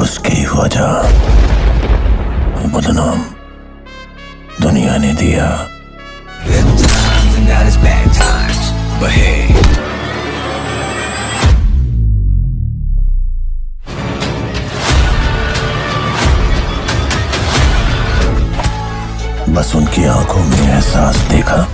उसकी वजह बदनाम दुनिया ने दिया। Good times and got his bad times, but hey. बस उनकी आंखों में एहसास देखा।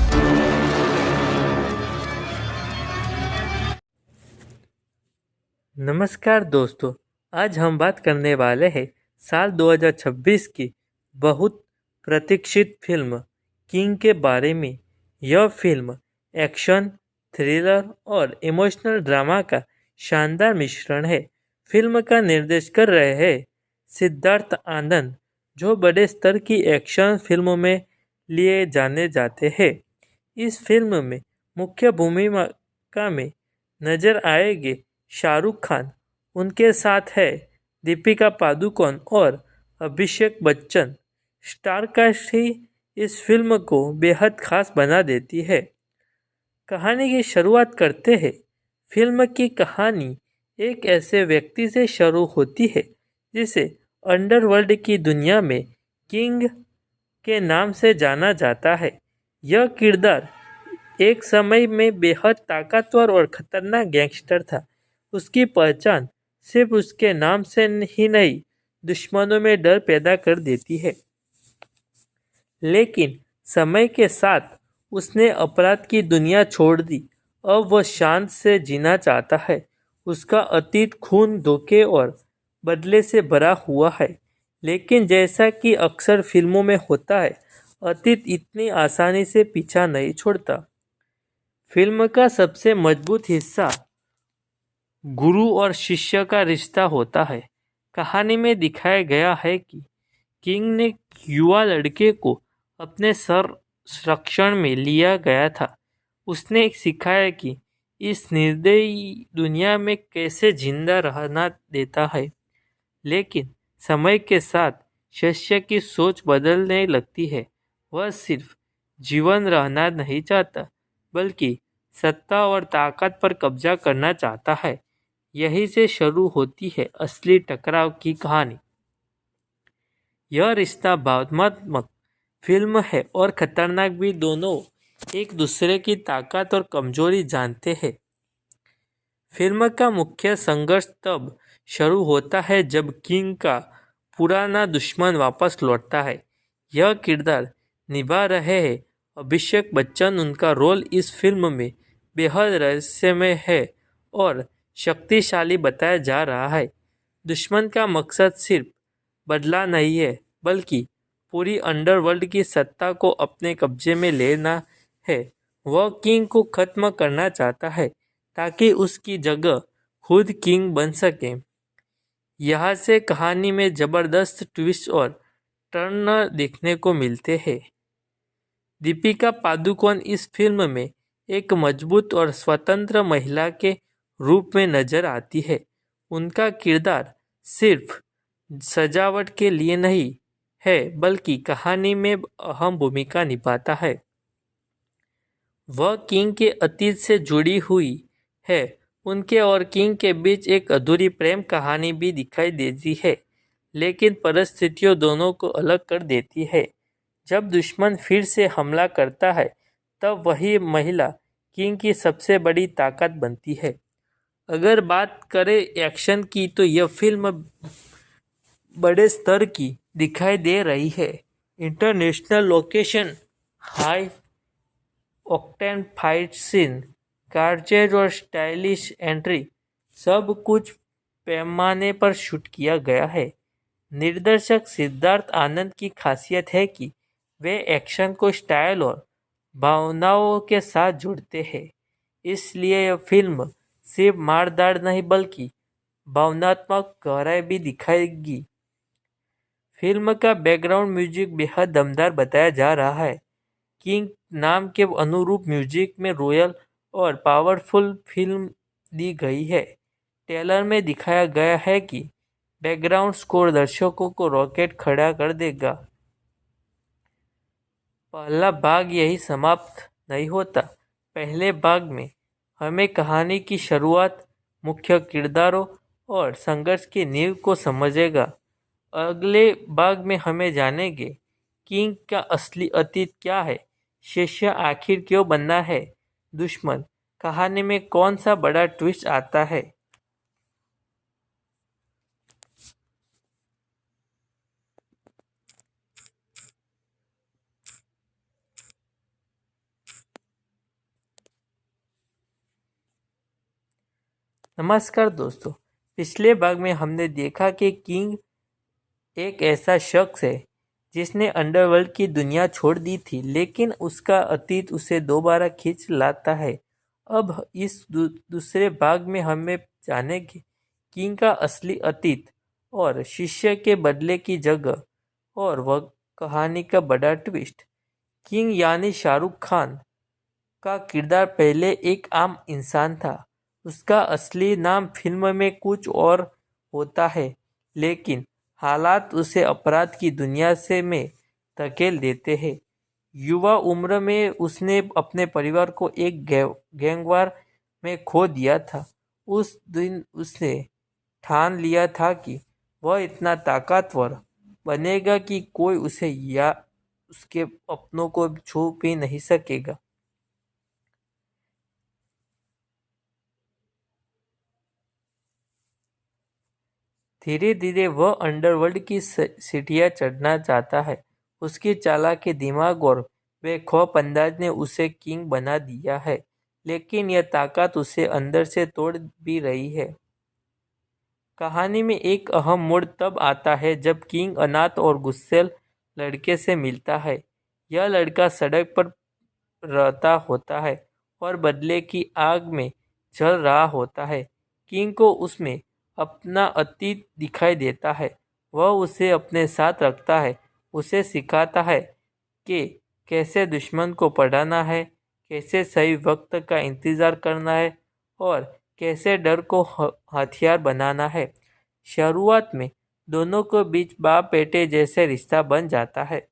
नमस्कार दोस्तों, आज हम बात करने वाले हैं साल 2026 की बहुत प्रतीक्षित फिल्म किंग के बारे में। यह फिल्म एक्शन, थ्रिलर और इमोशनल ड्रामा का शानदार मिश्रण है। फिल्म का निर्देश कर रहे हैं सिद्धार्थ आनंद, जो बड़े स्तर की एक्शन फिल्मों में लिए जाने जाते हैं। इस फिल्म में मुख्य भूमिका में नजर आएंगे शाहरुख खान, उनके साथ है दीपिका पादुकोण और अभिषेक बच्चन। स्टारकास्ट ही इस फिल्म को बेहद खास बना देती है। कहानी की शुरुआत करते हैं। फिल्म की कहानी एक ऐसे व्यक्ति से शुरू होती है जिसे अंडरवर्ल्ड की दुनिया में किंग के नाम से जाना जाता है। यह किरदार एक समय में बेहद ताकतवर और खतरनाक गैंगस्टर था। उसकी पहचान सिर्फ उसके नाम से ही नहीं, दुश्मनों में डर पैदा कर देती है। लेकिन समय के साथ उसने अपराध की दुनिया छोड़ दी। अब वह शांत से जीना चाहता है। उसका अतीत खून, धोखे और बदले से भरा हुआ है। लेकिन जैसा कि अक्सर फिल्मों में होता है, अतीत इतनी आसानी से पीछा नहीं छोड़ता। फिल्म का सबसे मजबूत हिस्सा गुरु और शिष्य का रिश्ता होता है। कहानी में दिखाया गया है कि किंग ने युवा लड़के को अपने संरक्षण में लिया गया था। उसने सिखाया कि इस निर्दयी दुनिया में कैसे जिंदा रहना देता है। लेकिन समय के साथ शिष्य की सोच बदलने लगती है। वह सिर्फ जीवन रहना नहीं चाहता, बल्कि सत्ता और ताकत पर कब्जा करना चाहता है। यहीं से शुरू होती है असली टकराव की कहानी। यह रिश्ता भावनात्मक फिल्म है और खतरनाक भी। दोनों एक दूसरे की ताकत और कमजोरी जानते हैं। फिल्म का मुख्य संघर्ष तब शुरू होता है जब किंग का पुराना दुश्मन वापस लौटता है। यह किरदार निभा रहे हैं अभिषेक बच्चन। उनका रोल इस फिल्म में बेहद रहस्यमय है और शक्तिशाली बताया जा रहा है। दुश्मन का मकसद सिर्फ बदला नहीं है, बल्कि पूरी अंडरवर्ल्ड की सत्ता को अपने कब्जे में लेना है। वह किंग को खत्म करना चाहता है ताकि उसकी जगह खुद किंग बन सके। यहाँ से कहानी में ज़बरदस्त ट्विस्ट और टर्न देखने को मिलते हैं। दीपिका पादुकोण इस फिल्म में एक मजबूत और स्वतंत्र महिला के रूप में नजर आती है। उनका किरदार सिर्फ सजावट के लिए नहीं है, बल्कि कहानी में अहम भूमिका निभाता है। वह किंग के अतीत से जुड़ी हुई है। उनके और किंग के बीच एक अधूरी प्रेम कहानी भी दिखाई देती है, लेकिन परिस्थितियों दोनों को अलग कर देती है। जब दुश्मन फिर से हमला करता है, तब वही महिला किंग की सबसे बड़ी ताकत बनती है। अगर बात करें एक्शन की, तो यह फिल्म बड़े स्तर की दिखाई दे रही है। International location, high octane fight scene, car chase और स्टाइलिश एंट्री, सब कुछ पैमाने पर शूट किया गया है। निर्देशक सिद्धार्थ आनंद की खासियत है कि वे एक्शन को स्टाइल और भावनाओं के साथ जोड़ते हैं। इसलिए यह फिल्म सिर्फ मारदार नहीं, बल्कि भावनात्मक गहराई भी दिखाएगी। फिल्म का बैकग्राउंड म्यूजिक बेहद दमदार बताया जा रहा है। किंग नाम के अनुरूप म्यूजिक में रॉयल और पावरफुल फिल्म दी गई है। ट्रेलर में दिखाया गया है कि बैकग्राउंड स्कोर दर्शकों को रॉकेट खड़ा कर देगा। पहला भाग यही समाप्त नहीं होता। पहले भाग में हमें कहानी की शुरुआत, मुख्य किरदारों और संघर्ष की नींव को समझेगा। अगले भाग में हमें जानेंगे किंग का असली अतीत क्या है, शिष्य आखिर क्यों बनना है दुश्मन, कहानी में कौन सा बड़ा ट्विस्ट आता है। नमस्कार दोस्तों, पिछले भाग में हमने देखा कि किंग एक ऐसा शख्स है जिसने अंडरवर्ल्ड की दुनिया छोड़ दी थी, लेकिन उसका अतीत उसे दोबारा खींच लाता है। अब इस दूसरे भाग में हमें जानेंगे किंग का असली अतीत और शिष्य के बदले की जगह और वह कहानी का बड़ा ट्विस्ट। किंग यानी शाहरुख खान का किरदार पहले एक आम इंसान था। उसका असली नाम फिल्म में कुछ और होता है, लेकिन हालात उसे अपराध की दुनिया से में धकेल देते हैं। युवा उम्र में उसने अपने परिवार को एक गैंगवार में खो दिया था। उस दिन उसने ठान लिया था कि वह इतना ताकतवर बनेगा कि कोई उसे या उसके अपनों को छू भी नहीं सकेगा। धीरे धीरे वह अंडरवर्ल्ड की सीढ़ियाँ चढ़ना चाहता है। उसकी चालाकी दिमाग और बेखौफ अंदाज ने उसे किंग बना दिया है, लेकिन यह ताकत उसे अंदर से तोड़ भी रही है। कहानी में एक अहम मोड़ तब आता है जब किंग अनाथ और गुस्सैल लड़के से मिलता है। यह लड़का सड़क पर रहता होता है और बदले की आग में जल रहा होता है। किंग को उसमें अपना अतीत दिखाई देता है। वह उसे अपने साथ रखता है, उसे सिखाता है कि कैसे दुश्मन को पढ़ाना है, कैसे सही वक्त का इंतज़ार करना है और कैसे डर को हथियार बनाना है। शुरुआत में दोनों को बीच बाप बेटे जैसे रिश्ता बन जाता है,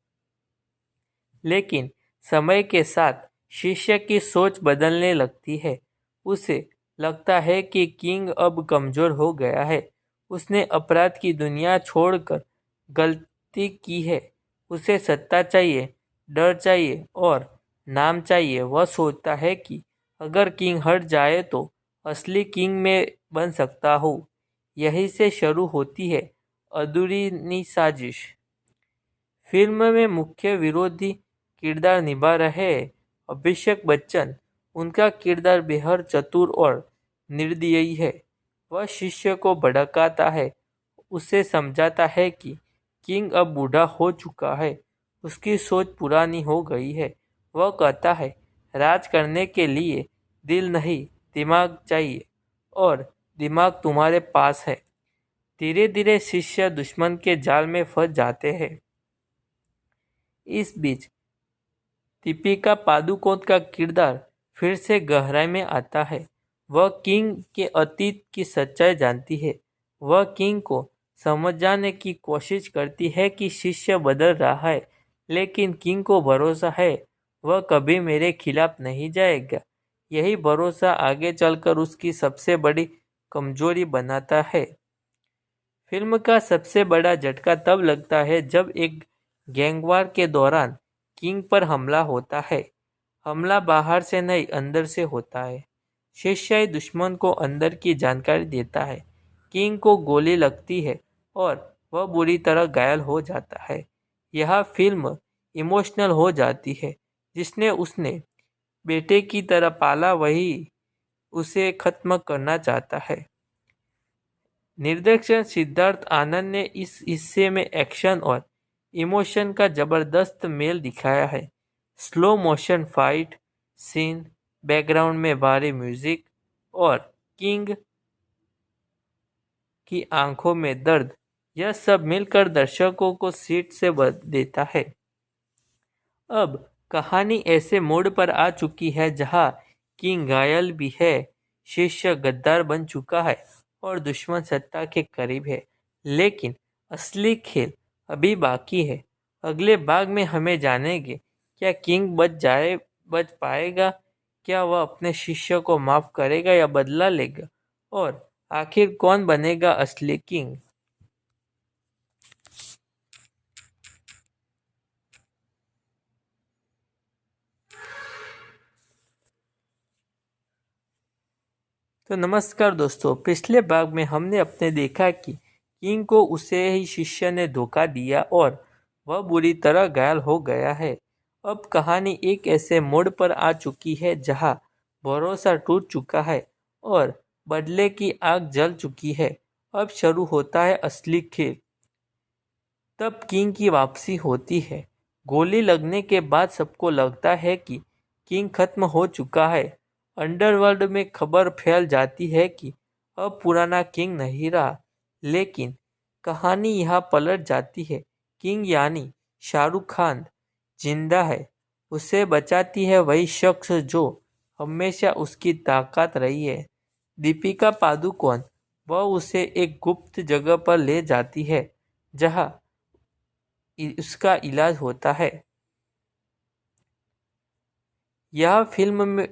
लेकिन समय के साथ शिष्य की सोच बदलने लगती है। उसे लगता है कि किंग अब कमज़ोर हो गया है। उसने अपराध की दुनिया छोड़कर गलती की है। उसे सत्ता चाहिए, डर चाहिए और नाम चाहिए। वह सोचता है कि अगर किंग हट जाए तो असली किंग मैं बन सकता हूँ। यहीं से शुरू होती है अधूरी साजिश। फिल्म में मुख्य विरोधी किरदार निभा रहे अभिषेक बच्चन। उनका किरदार बेहद चतुर और निर्दयी है। वह शिष्य को भड़काता है, उसे समझाता है कि किंग अब बूढ़ा हो चुका है, उसकी सोच पुरानी हो गई है। वह कहता है राज करने के लिए दिल नहीं दिमाग चाहिए और दिमाग तुम्हारे पास है। धीरे धीरे शिष्य दुश्मन के जाल में फंस जाते हैं। इस बीच दीपिका पादुकोण का किरदार फिर से गहराई में आता है। वह किंग के अतीत की सच्चाई जानती है। वह किंग को समझाने की कोशिश करती है कि शिष्य बदल रहा है, लेकिन किंग को भरोसा है वह कभी मेरे खिलाफ नहीं जाएगा। यही भरोसा आगे चलकर उसकी सबसे बड़ी कमजोरी बनाता है। फिल्म का सबसे बड़ा झटका तब लगता है जब एक गैंगवार के दौरान किंग पर हमला होता है। हमला बाहर से नहीं अंदर से होता है। शिष्य दुश्मन को अंदर की जानकारी देता है। किंग को गोली लगती है और वह बुरी तरह घायल हो जाता है। यह फिल्म इमोशनल हो जाती है। जिसने उसने बेटे की तरह पाला वही उसे खत्म करना चाहता है। निर्देशक सिद्धार्थ आनंद ने इस हिस्से में एक्शन और इमोशन का ज़बरदस्त मेल दिखाया है। Slow motion fight scene, background में भारी म्यूजिक और किंग की आंखों में दर्द, यह सब मिलकर दर्शकों को सीट से भर देता है। अब कहानी ऐसे मोड़ पर आ चुकी है जहां किंग घायल भी है, शिष्य गद्दार बन चुका है और दुश्मन सत्ता के करीब है, लेकिन असली खेल अभी बाकी है। अगले भाग में हमें जानेंगे क्या किंग बच पाएगा, क्या वह अपने शिष्य को माफ करेगा या बदला लेगा, और आखिर कौन बनेगा असली किंग? तो नमस्कार दोस्तों, पिछले भाग में हमने अपने देखा कि किंग को उसे ही शिष्य ने धोखा दिया और वह बुरी तरह घायल हो गया है। अब कहानी एक ऐसे मोड़ पर आ चुकी है जहां भरोसा टूट चुका है और बदले की आग जल चुकी है। अब शुरू होता है असली खेल। तब किंग की वापसी होती है। गोली लगने के बाद सबको लगता है कि किंग खत्म हो चुका है। अंडरवर्ल्ड में खबर फैल जाती है कि अब पुराना किंग नहीं रहा, लेकिन कहानी यहाँ पलट जाती है। किंग यानी शाहरुख खान जिंदा है। उसे बचाती है वही शख्स जो हमेशा उसकी ताकत रही है, दीपिका पादुकोण। वह उसे एक गुप्त जगह पर ले जाती है जहाँ उसका इलाज होता है। यह फिल्म में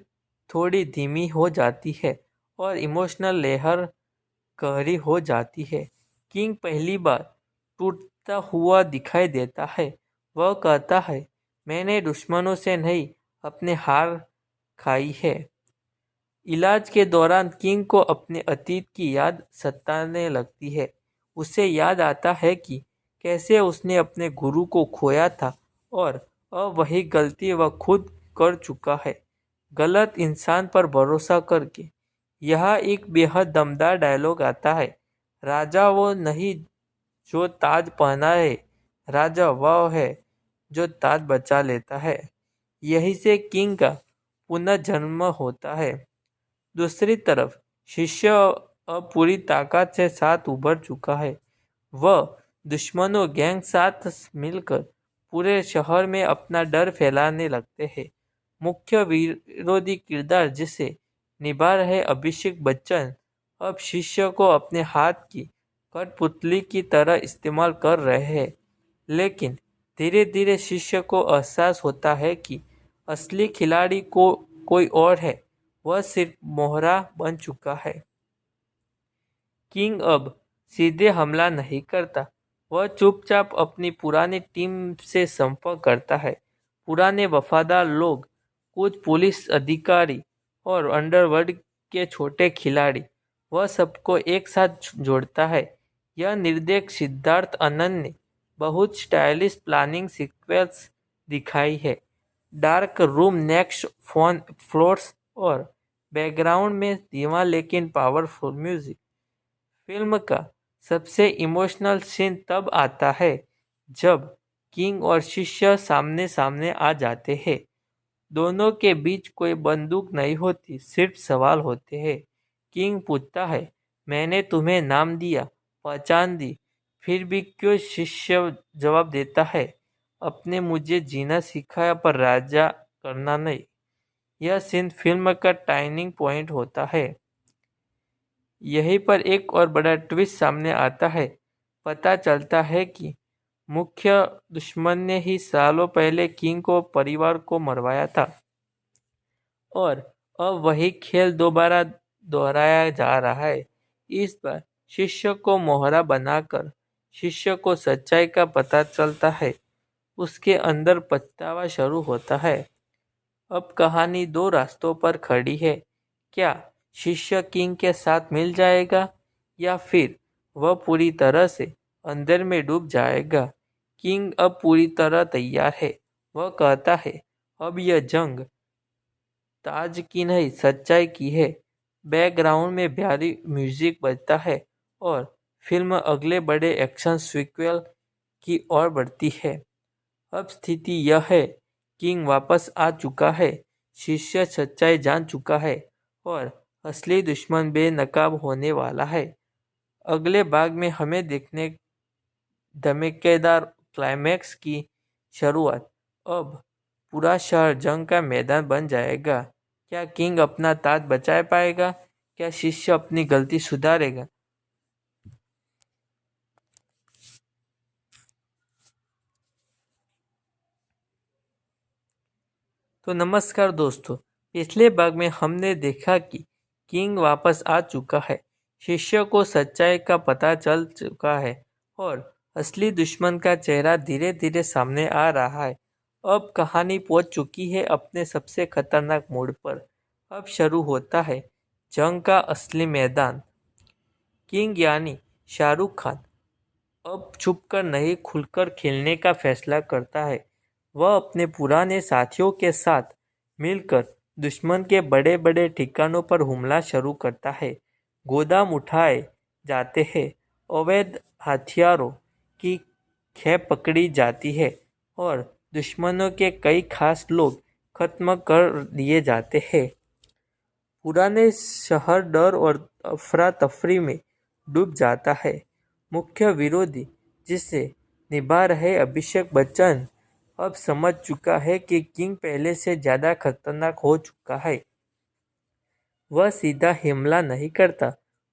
थोड़ी धीमी हो जाती है और इमोशनल लहर गहरी हो जाती है। किंग पहली बार टूटता हुआ दिखाई देता है। वह कहता है, मैंने दुश्मनों से नहीं, अपने हार खाई है। इलाज के दौरान किंग को अपने अतीत की याद सताने लगती है। उसे याद आता है कि कैसे उसने अपने गुरु को खोया था और अब वही गलती वह खुद कर चुका है, गलत इंसान पर भरोसा करके। यह एक बेहद दमदार डायलॉग आता है। राजा वो नहीं जो ताज पहना है, राजा वह है जो ताज बचा लेता है। यही से किंग का पुनर्जन्म होता है। दूसरी तरफ शिष्य अब पूरी ताकत से साथ उभर चुका है। वह दुश्मनों गैंग साथ मिलकर पूरे शहर में अपना डर फैलाने लगते हैं। मुख्य विरोधी किरदार जिसे निभा रहे अभिषेक बच्चन अब शिष्य को अपने हाथ की कठपुतली की तरह इस्तेमाल कर रहे हैं। लेकिन धीरे धीरे शिष्य को एहसास होता है कि असली खिलाड़ी को कोई और है, वह सिर्फ मोहरा बन चुका है। किंग अब सीधे हमला नहीं करता। वह चुपचाप अपनी पुरानी टीम से संपर्क करता है। पुराने वफादार लोग, कुछ पुलिस अधिकारी और अंडरवर्ल्ड के छोटे खिलाड़ी, वह सबको एक साथ जोड़ता है। यह निर्देशक सिद्धार्थ आनंद ने बहुत स्टाइलिश प्लानिंग सीक्वेंस दिखाई है। Dark room, next phone floors और बैकग्राउंड में धीमा लेकिन पावरफुल म्यूजिक। फिल्म का सबसे इमोशनल सीन तब आता है जब किंग और शिष्य सामने सामने आ जाते हैं। दोनों के बीच कोई बंदूक नहीं होती, सिर्फ सवाल होते हैं। किंग पूछता है, मैंने तुम्हें नाम दिया, पहचान दी, फिर भी क्यों? शिष्य जवाब देता है, अपने मुझे जीना सिखाया पर राजा करना नहीं। यह सीन फिल्म का टर्निंग पॉइंट होता है। यहीं पर एक और बड़ा ट्विस्ट सामने आता है। पता चलता है कि मुख्य दुश्मन ने ही सालों पहले किंग को परिवार को मरवाया था और अब वही खेल दोबारा दोहराया जा रहा है। इस बार शिष्य को मोहरा बनाकर शिष्य को सच्चाई का पता चलता है। उसके अंदर पछतावा शुरू होता है। अब कहानी दो रास्तों पर खड़ी है। क्या शिष्य किंग के साथ मिल जाएगा या फिर वह पूरी तरह से अंदर में डूब जाएगा? किंग अब पूरी तरह तैयार है। वह कहता है, अब यह जंग ताज की नहीं, सच्चाई की है। बैकग्राउंड में प्यारी म्यूजिक बजता है और फिल्म अगले बड़े एक्शन सीक्वल की ओर बढ़ती है। अब स्थिति यह है, किंग वापस आ चुका है, शिष्य सच्चाई जान चुका है और असली दुश्मन बेनकाब होने वाला है। अगले भाग में हमें देखने धमाकेदार क्लाइमैक्स की शुरुआत। अब पूरा शहर जंग का मैदान बन जाएगा। क्या किंग अपना ताज बचा पाएगा? क्या शिष्य अपनी गलती सुधारेगा? तो नमस्कार दोस्तों, पिछले भाग में हमने देखा कि किंग वापस आ चुका है, शिष्य को सच्चाई का पता चल चुका है और असली दुश्मन का चेहरा धीरे धीरे सामने आ रहा है। अब कहानी पहुंच चुकी है अपने सबसे खतरनाक मोड़ पर। अब शुरू होता है जंग का असली मैदान। किंग यानी शाहरुख खान अब छुपकर नहीं खुलकर खेलने का फैसला करता है। वह अपने पुराने साथियों के साथ मिलकर दुश्मन के बड़े बड़े ठिकानों पर हमला शुरू करता है। गोदाम उठाए जाते हैं, अवैध हथियारों की खेप पकड़ी जाती है और दुश्मनों के कई खास लोग खत्म कर दिए जाते हैं। पुराने शहर डर और अफरा तफरी में डूब जाता है। मुख्य विरोधी जिसे निभा रहे अभिषेक बच्चन अब समझ चुका है कि किंग पहले से ज़्यादा खतरनाक हो चुका है। वह सीधा हमला नहीं करता,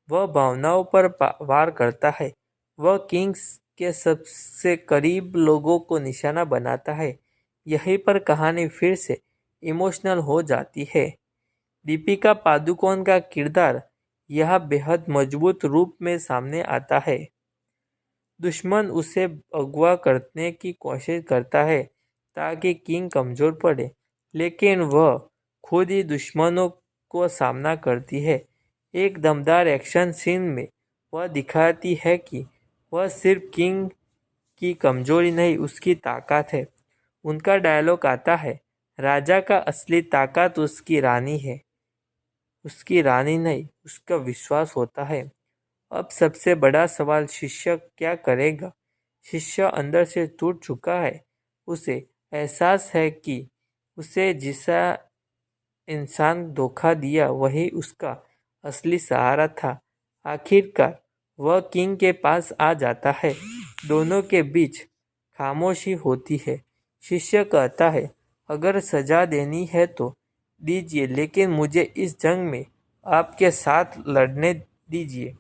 वह भावनाओं पर वार करता है। वह किंग्स के सबसे करीब लोगों को निशाना बनाता है। यहीं पर कहानी फिर से इमोशनल हो जाती है। दीपिका पादुकोण का किरदार यह बेहद मजबूत रूप में सामने आता है। दुश्मन उसे अगवा करने की कोशिश करता है ताकि किंग कमज़ोर पड़े, लेकिन वह खुद ही दुश्मनों को सामना करती है। एक दमदार एक्शन सीन में वह दिखाती है कि वह सिर्फ किंग की कमजोरी नहीं, उसकी ताकत है। उनका डायलॉग आता है, राजा का असली ताकत उसकी रानी है, उसकी रानी नहीं, उसका विश्वास होता है। अब सबसे बड़ा सवाल शिष्य क्या करेगा। शिष्य अंदर से टूट चुका है। उसे एहसास है कि उसे जिसा इंसान धोखा दिया वही उसका असली सहारा था। आखिरकार वह किंग के पास आ जाता है। दोनों के बीच खामोशी होती है। शिष्य कहता है, अगर सजा देनी है तो दीजिए, लेकिन मुझे इस जंग में आपके साथ लड़ने दीजिए।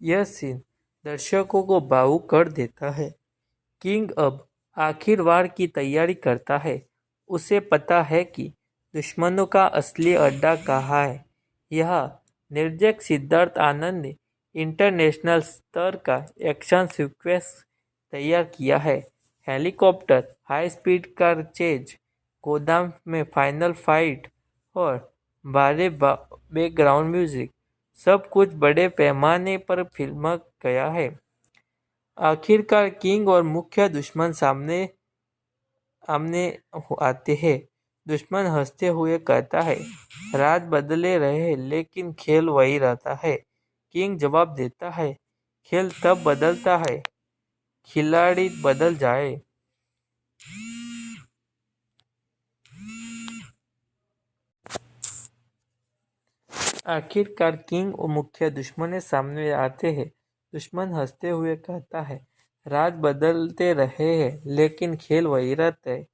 यह सीन दर्शकों को भावुक कर देता है। किंग अब आखिर वार की तैयारी करता है। उसे पता है कि दुश्मनों का असली अड्डा कहाँ है। यह निर्देशक सिद्धार्थ आनंद ने इंटरनेशनल स्तर का एक्शन सीक्वेंस तैयार किया है। Helicopter, high speed car chase, गोदाम में फाइनल फाइट और भारी बैकग्राउंड म्यूजिक, सब कुछ बड़े पैमाने पर फिल्मा गया है। आखिरकार किंग और मुख्य दुश्मन सामने आमने आते हैं। दुश्मन हंसते हुए कहता है, राज बदले रहे लेकिन खेल वही रहता है। किंग जवाब देता है, खेल तब बदलता है खिलाड़ी बदल जाए। आखिरकार किंग और मुख्य दुश्मन सामने आते हैं। दुश्मन हंसते हुए कहता है, राज बदलते रहे हैं लेकिन खेल वही रहता है।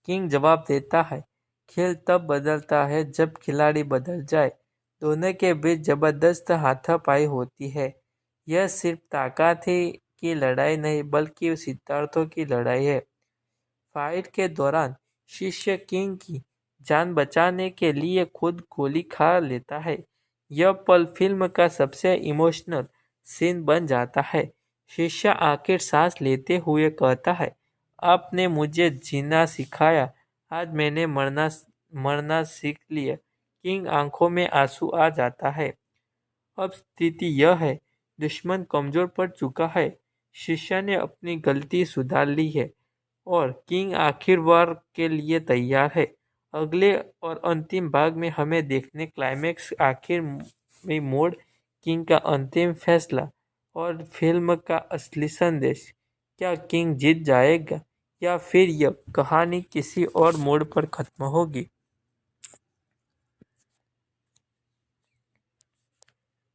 किंग जवाब देता है, खेल तब बदलता है जब खिलाड़ी बदल जाए। दोनों के बीच जबरदस्त हाथापाई होती है। यह सिर्फ ताकत की लड़ाई नहीं बल्कि सिद्धार्थों की लड़ाई है। फाइट के दौरान शिष्य किंग की जान बचाने के लिए खुद गोली खा लेता है। यह पल फिल्म का सबसे इमोशनल सीन बन जाता है। शिष्य आखिर सांस लेते हुए कहता है, आपने मुझे जीना सिखाया, आज मैंने मरना सीख लिया। किंग आंखों में आंसू आ जाता है। अब स्थिति यह है, दुश्मन कमजोर पड़ चुका है। शिष्य ने अपनी गलती सुधार ली है और किंग आखिर वार के लिए तैयार है। अगले और अंतिम भाग में हमें देखने क्लाइमैक्स आखिर में मोड़, किंग का अंतिम फैसला और फिल्म का असली संदेश। क्या किंग जीत जाएगा या फिर यह कहानी किसी और मोड़ पर खत्म होगी।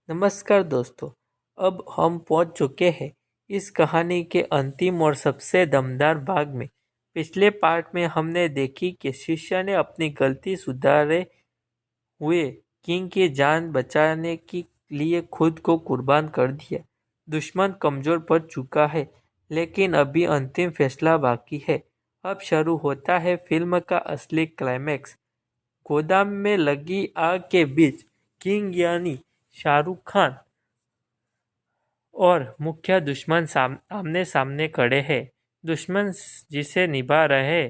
नमस्कार दोस्तों, अब हम पहुंच चुके हैं इस कहानी के अंतिम और सबसे दमदार भाग में। पिछले पार्ट में हमने देखी कि शिष्य ने अपनी गलती सुधारे हुए किंग की जान बचाने के लिए खुद को कुर्बान कर दिया। दुश्मन कमजोर पड़ चुका है, लेकिन अभी अंतिम फैसला बाकी है। अब शुरू होता है फिल्म का असली क्लाइमैक्स। गोदाम में लगी आग के बीच किंग यानी शाहरुख खान और मुख्य दुश्मन आमने सामने खड़े हैं। दुश्मन जिसे निभा रहे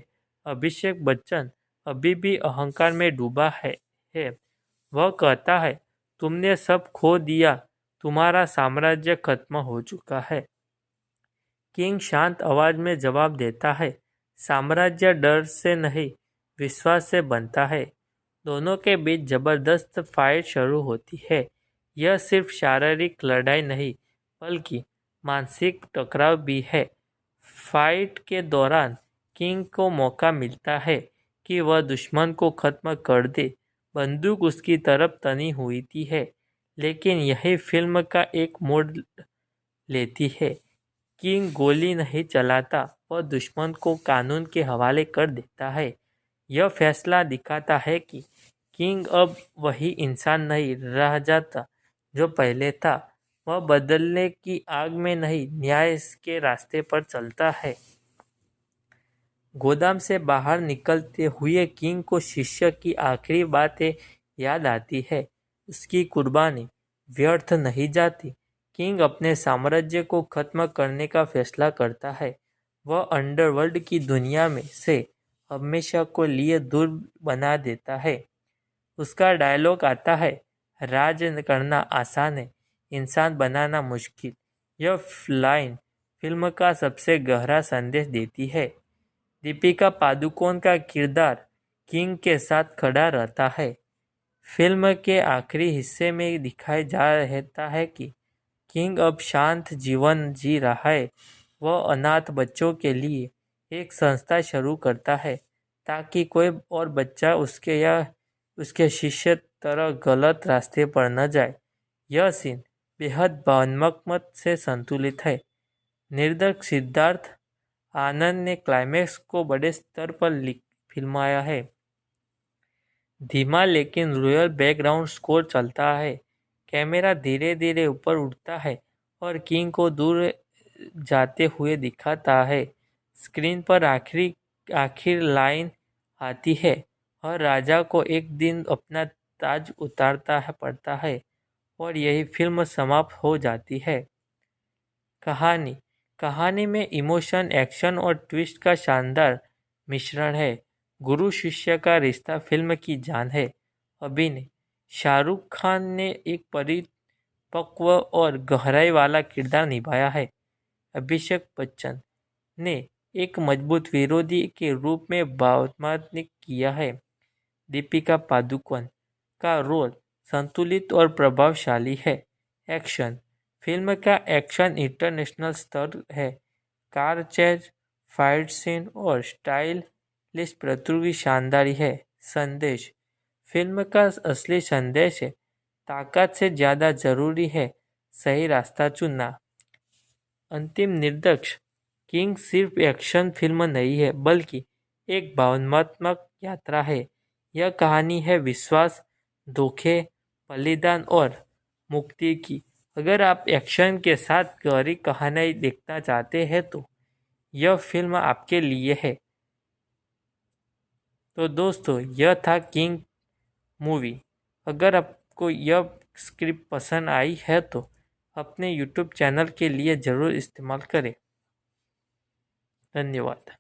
अभिषेक बच्चन अभी भी अहंकार में डूबा है। वह कहता है, तुमने सब खो दिया, तुम्हारा साम्राज्य खत्म हो चुका है। किंग शांत आवाज में जवाब देता है, साम्राज्य डर से नहीं, विश्वास से बनता है। दोनों के बीच जबरदस्त फाइट शुरू होती है। यह सिर्फ शारीरिक लड़ाई नहीं, बल्कि मानसिक टकराव भी है। फाइट के दौरान किंग को मौका मिलता है कि वह दुश्मन को खत्म कर दे। बंदूक उसकी तरफ तनी हुई थी है, लेकिन यही फिल्म का एक मोड़ लेती है। किंग गोली नहीं चलाता, वह दुश्मन को कानून के हवाले कर देता है। यह फैसला दिखाता है कि किंग अब वही इंसान नहीं रह जाता जो पहले था। वह बदलने की आग में नहीं, न्याय के रास्ते पर चलता है। गोदाम से बाहर निकलते हुए किंग को शिष्य की आखिरी बातें याद आती है। उसकी कुर्बानी व्यर्थ नहीं जाती। किंग अपने साम्राज्य को खत्म करने का फैसला करता है। वह अंडरवर्ल्ड की दुनिया में से हमेशा को लिए दूर बना देता है। उसका डायलॉग आता है, राज करना आसान है, इंसान बनाना मुश्किल। यह लाइन फिल्म का सबसे गहरा संदेश देती है। दीपिका पादुकोण का किरदार किंग के साथ खड़ा रहता है। फिल्म के आखिरी हिस्से में दिखाया जा रहता है कि किंग अब शांत जीवन जी रहा है। वह अनाथ बच्चों के लिए एक संस्था शुरू करता है ताकि कोई और बच्चा उसके या उसके शिष्य तरह गलत रास्ते पर न जाए। यह सीन बेहद भावनात्मक से संतुलित है। निर्देशक सिद्धार्थ आनंद ने क्लाइमैक्स को बड़े स्तर पर फिल्माया है। धीमा लेकिन रॉयल बैकग्राउंड स्कोर चलता है। कैमरा धीरे धीरे ऊपर उठता है और किंग को दूर जाते हुए दिखाता है। स्क्रीन पर आखिर लाइन आती है और राजा को एक दिन अपना ताज उतारता है पड़ता है और यही फिल्म समाप्त हो जाती है। कहानी में इमोशन, एक्शन और ट्विस्ट का शानदार मिश्रण है। गुरु शिष्य का रिश्ता फिल्म की जान है। अभिनय शाहरुख खान ने एक परिपक्व और गहराई वाला किरदार निभाया है। अभिषेक बच्चन ने एक मजबूत विरोधी के रूप में भावनात्मक किया है। दीपिका पादुकोण का रोल संतुलित और प्रभावशाली है। एक्शन फिल्म का एक्शन इंटरनेशनल स्तर है। कार चेज, फाइट सीन और स्टाइलिश प्रस्तुति शानदार है। संदेश फिल्म का असली संदेश है, ताकत से ज़्यादा जरूरी है सही रास्ता चुनना। अंतिम निर्देश किंग सिर्फ एक्शन फिल्म नहीं है, बल्कि एक भावनात्मक यात्रा है। यह कहानी है विश्वास, धोखे, बलिदान और मुक्ति की। अगर आप एक्शन के साथ गहरी कहानी देखना चाहते हैं तो यह फिल्म आपके लिए है। तो दोस्तों, यह था किंग मूवी। अगर आपको यह स्क्रिप्ट पसंद आई है तो अपने यूट्यूब चैनल के लिए ज़रूर इस्तेमाल करें। धन्यवाद।